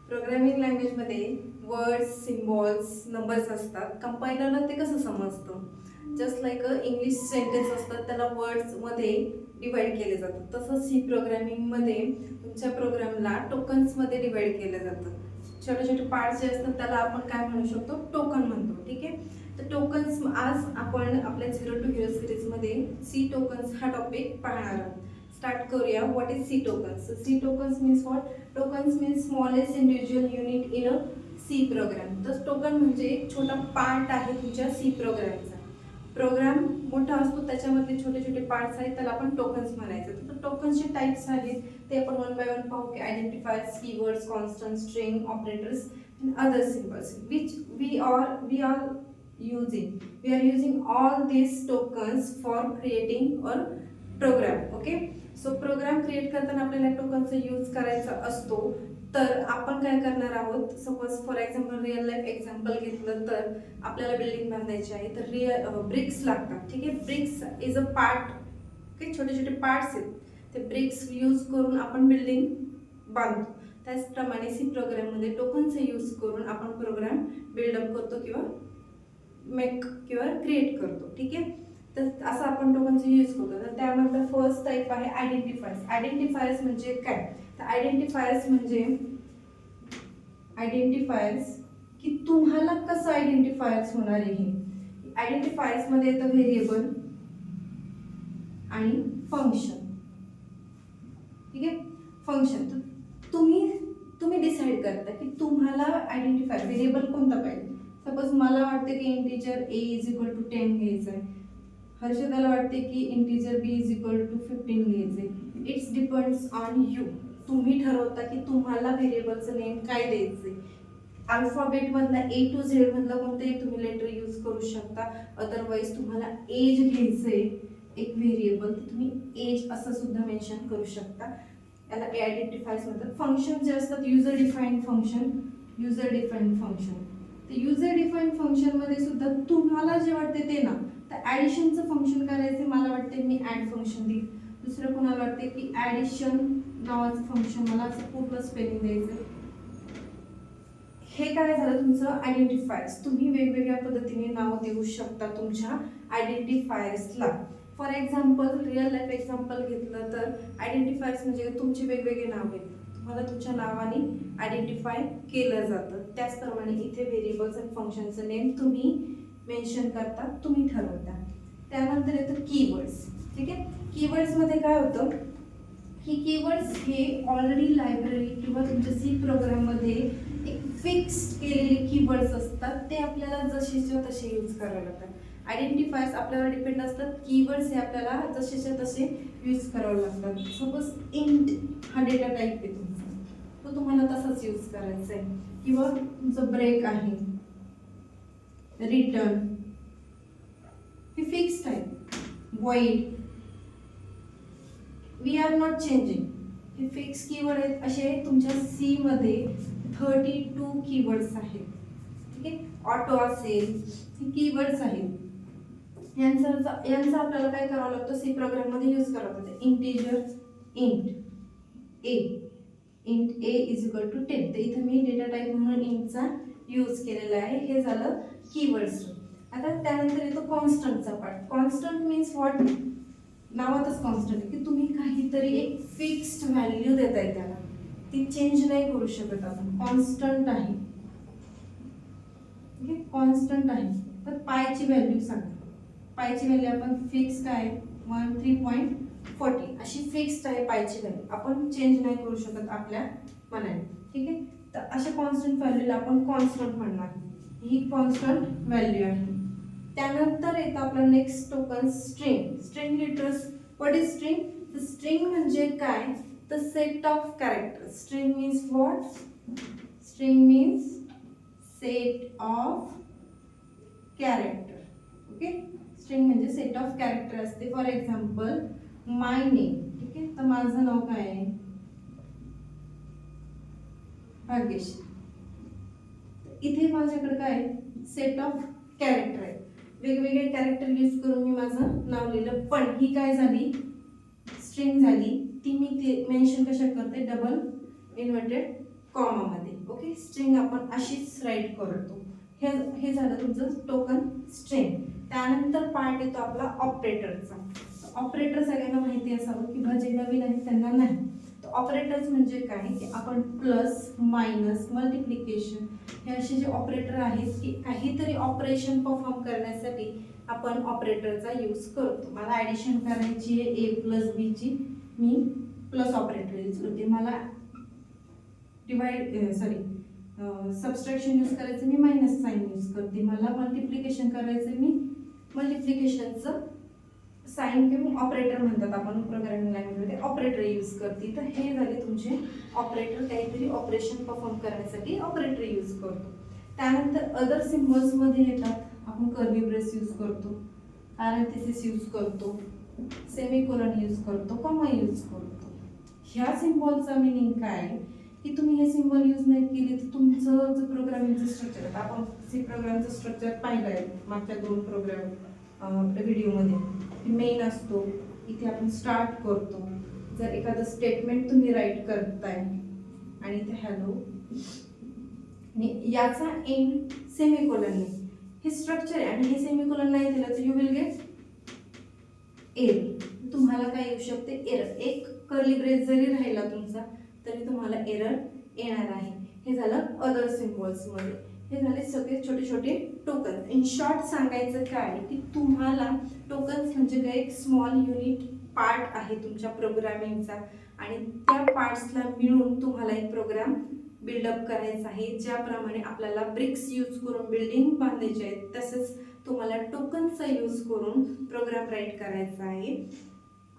Programming लँग्वेजमध्ये words, symbols, numbers असतात. कंपायलरला ते कसं समजतं? जस्ट लाईक इंग्लिश सेंटेन्स असतात, त्याला वर्ड्समध्ये डिवाइड केले जातात. तसं सी प्रोग्रामिंगमध्ये तुमच्या प्रोग्रामला टोकन्समध्ये डिवाइड केलं जातं. छोटे छोटे पार्ट्स जे असतात त्याला आपण काय म्हणू शकतो? टोकन म्हणतो. ठीक आहे. तर टोकन्स आज आपण आपल्या 0 to Hero सिरीजमध्ये सी टोकन्स हा टॉपिक पाहणार आहोत. स्टार्ट करूया. What is C tokens? C tokens means what? Tokens means smallest individual unit in a C program. तर टोकन म्हणजे एक छोटा पार्ट आहे तुमच्या सी प्रोग्रामचा. प्रोग्राम मोठा असतो, त्याच्यामध्ये छोटे छोटे पार्ट्स आहेत, त्याला आपण टोकन्स म्हणायचं. तर टोकन्सचे टाइप्स आहेत ते आपण वन बाय वन पाहू की identifiers, keywords, constant, string, operators and other symbols which we are using all these tokens for creating a program. Okay, so program create करताना आपल्याला टोकनचा यूज करायचा असतो. तर आपण काय करणार आहोत? Suppose for example real life example घेतलं तर आपल्याला बिल्डिंग बांधायची आहे, तर ब्रिक्स लागतात. ठीक आहे. Bricks is a part. Okay, छोटे छोटे पार्ट्स आहेत, ते ब्रिक्स यूज करून आपण बिल्डिंग बांधतो. त्याचप्रमाणे सी प्रोग्राममध्ये टोकनचा यूज करून आपण प्रोग्राम बिल्डअप करतो किंवा मेक किंवा क्रिएट करतो. ठीक आहे. तर असं आपण टोकनचा यूज करतो. तर त्यामधलं फर्स्ट टाईप आहे आयडेंटिफायर्स. आयडेंटिफायर्स म्हणजे काय? तर आयडेंटिफायर्स की तुम्हाला कसं आयडेंटिफायर्स होणार आहे. आयडेंटिफायर्स मध्ये येतं व्हेरिएबल आणि फंक्शन. ठीक आहे. फंक्शन तुम्ही डिसाईड करता की तुम्हाला आयडेंटिफाय व्हेरिएबल कोणता पाहिजे. सपोज मला वाटते की integer a is equal to 10 घ्यायचं आहे, हर्षदाला वाटते की integer b is equal to 15 घ्यायचं आहे. It's depends on you. तुम्ही ठरवता की तुम्हाला व्हेरिएबलचं नेम काय द्यायचं आहे. अल्फाबेटमधला A to Z मधला कोणतेही तुम्ही लेटर यूज करू शकता. अदरवाईज तुम्हाला एज घ्यायचं आहे एक व्हेरिएबल, तर तुम्ही एज असं सुद्धा मेन्शन करू शकता. याला आयडेंटिफायर्स म्हणतात. फंक्शन जे असतात युजर डिफाईन्ड फंक्शन. तर युजर डिफाईन्ड फंक्शनमध्ये सुद्धा तुम्हाला जे वाटते ते ना, तर ॲडिशनचं फंक्शन करायचं मला वाटते मी ॲड फंक्शन देईल. दुसरं कोणाला वाटते की ॲडिशन नावाचं फंक्शन मला असं पूर्ण स्पेलिंग द्यायचं. हे काय झालं तुमचं आयडेंटिफायर्स. तुम्ही वेगवेगळ्या पद्धतीने नाव देऊ शकता तुमच्या आयडेंटिफायर्सला. For example real life example घेतलं तर आयडेंटिफायर्स म्हणजे तुमचे वेगवेगळे नाव आहेत, तुम्हाला तुमच्या नावाने आयडेंटिफाय केलं जातं. त्याचप्रमाणे इथे व्हेरिएबल्स आणि फंक्शनचं नेम तुम्ही मेन्शन करता, तुम्ही ठरवता. त्यानंतर येतं कीवर्ड्स. ठीक आहे. कीवर्ड्समध्ये काय होतं की कीवर्ड्स हे ऑलरेडी लायब्ररी किंवा तुमच्या सी प्रोग्राममध्ये एक फिक्स्ड केलेले कीवर्ड्स असतात, ते आपल्याला जसेच्या तसे यूज करावे लागतात. आयडेंटिफायर्स आपल्यावर डिपेंड असतात, कीवर्ड्स हे आपल्याला जसेच्या तसे यूज करावे लागतात. सपोज इंट हा डेटा टाईप आहे तुमचा, तो तुम्हाला तसाच यूज करायचा आहे. किंवा तुमचं ब्रेक आहे, रिटर्न हे फिक्स्ड आहे. Void, we are not changing हे फिक्स कीवर्ड आहेत. असे तुमच्या सी मध्ये 32 कीवर्ड्स आहेत. ठीक आहे. ऑटो असेल, हे कीवर्ड्स आहेत. यांचा आपल्याला काय करावं लागतं, सी प्रोग्राममध्ये यूज करावं लागतं. Integer int a is equal to 10. तर इथे मी डेटा टाईप म्हणून इंटचा यूज केलेला आहे. हे झालं कीवर्ड्स. आता त्यानंतर येतो कॉन्स्टंटचा पार्ट. Constant means what? नावातच कॉन्स्टंट आहे की तुम्ही काहीतरी एक फिक्स्ड व्हॅल्यू देताय त्याला, ती चेंज नाही करू शकत आपण. कॉन्स्टंट आहे. ठीक आहे. कॉन्स्टंट आहे. तर पायची व्हॅल्यू सांगा. पायची व्हॅल्यू आपण फिक्स काय 13.40 अशी फिक्स्ड आहे पायची व्हॅल्यू, आपण चेंज नाही करू शकत आपल्या मनाने. ठीक आहे. तर अशा कॉन्स्टंट व्हॅल्यूला आपण कॉन्स्टंट म्हणणार. ही कॉन्स्टंट व्हॅल्यू आहे. त्यानंतर येतं आपलं next token string. String litres. What is string? तर स्ट्रिंग म्हणजे काय? तर set of characters. String means what? String means set of character. Okay. String म्हणजे सेट ऑफ कॅरेक्टर असते. For example my name. ठीक आहे. तर माझं नाव काय आहे? भाग्यश्री. इथे माझ्याकडे काय सेट ऑफ कॅरेक्टर आहे. वेगवेगळे कॅरेक्टर यूज करून मी माझं नाव लिहिलं, पण ही काय झाली? स्ट्रिंग झाली. ती मी ते मेन्शन कशा करते? डबल इन्व्हर्टेड कॉमामध्ये. ओके, स्ट्रिंग आपण अशीच राईट करतो. हे झालं तुमचं टोकन स्ट्रिंग. त्यानंतर पार्ट येतो आपला ऑपरेटरचा. ऑपरेटर सगळ्यांना माहिती असावं किंवा जे नवीन आहेत त्यांना नाही. तर ऑपरेटर्स म्हणजे काय की आपण प्लस, मायनस, मल्टिप्लिकेशन हे असे जे ऑपरेटर आहेत की काहीतरी ऑपरेशन परफॉर्म करण्यासाठी आपण ऑपरेटरचा यूज करतो. मला ॲडिशन करायची आहे ए प्लस बीची, मी प्लस ऑपरेटर यूज करते. मला सबस्ट्रॅक्शन यूज करायचं, मी मायनस साईन यूज करते. मला मल्टिप्लिकेशन करायचं, मी मल्टिप्लिकेशनचं साईन किंवा ऑपरेटर म्हणतात आपण प्रोग्रामिंग लँग्वेजमध्ये, ऑपरेटर यूज करते. तर हे झाले तुमचे ऑपरेटर, काहीतरी ऑपरेशन परफॉर्म करण्यासाठी ऑपरेटर यूज करतो. त्यानंतर अदर सिम्बॉल्समध्ये येतात, आपण कर्ली ब्रेस यूज करतो, पॅरेंथेसिस यूज करतो, सेमिकोलन यूज करतो, कॉमा यूज करतो. ह्या सिम्बॉलचा मिनिंग काय की तुम्ही हे सिम्बॉल यूज नाही केले तर तुमचं जे प्रोग्रामिंगचं स्ट्रक्चर आहे, आपण सी प्रोग्रामचं स्ट्रक्चर पाहिलं आहे मागच्या 2 प्रोग्राम व्हिडिओमध्ये. मेन असतो, इथे आपण स्टार्ट करतो. जर एखादं स्टेटमेंट तुम्ही राईट करताय आणि इथे हॅलो आणि याचा एंड सेमिकोलनने, हे स्ट्रक्चर आहे आणि हे सेमिकोलन नाही दिलं तर यू विल गेट एरर. तुम्हाला काय येऊ शकते, एरर. एक कर्ली ब्रेस जरी राहिला तुमचा तरी तुम्हाला एरर येणार आहे. हे झालं अदर सिम्बॉल्समध्ये. हे झाले सगळे छोटे छोटे टोकन. इन शॉर्ट सांगायचं काय की तुम्हाला टोकन्स म्हणजे काय, एक स्मॉल युनिट पार्ट आहे तुमच्या प्रोग्रामिंगचा आणि त्या पार्ट्सला मिळून तुम्हाला एक प्रोग्राम बिल्डअप करायचा आहे. ज्याप्रमाणे आपल्याला ब्रिक्स यूज करून बिल्डिंग बांधायचे आहेत तसंच तुम्हाला टोकनचा यूज करून प्रोग्राम राईट करायचा आहे.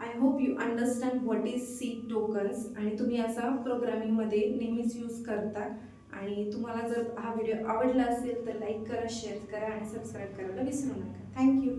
I hope you understand what is C tokens आणि तुम्ही असा प्रोग्रामिंगमध्ये नेहमीच यूज करता. आणि तुम्हाला जर हा व्हिडिओ आवडला असेल तर लाईक करा, शेअर करा आणि सबस्क्राईब करायला विसरू नका. थँक्यू.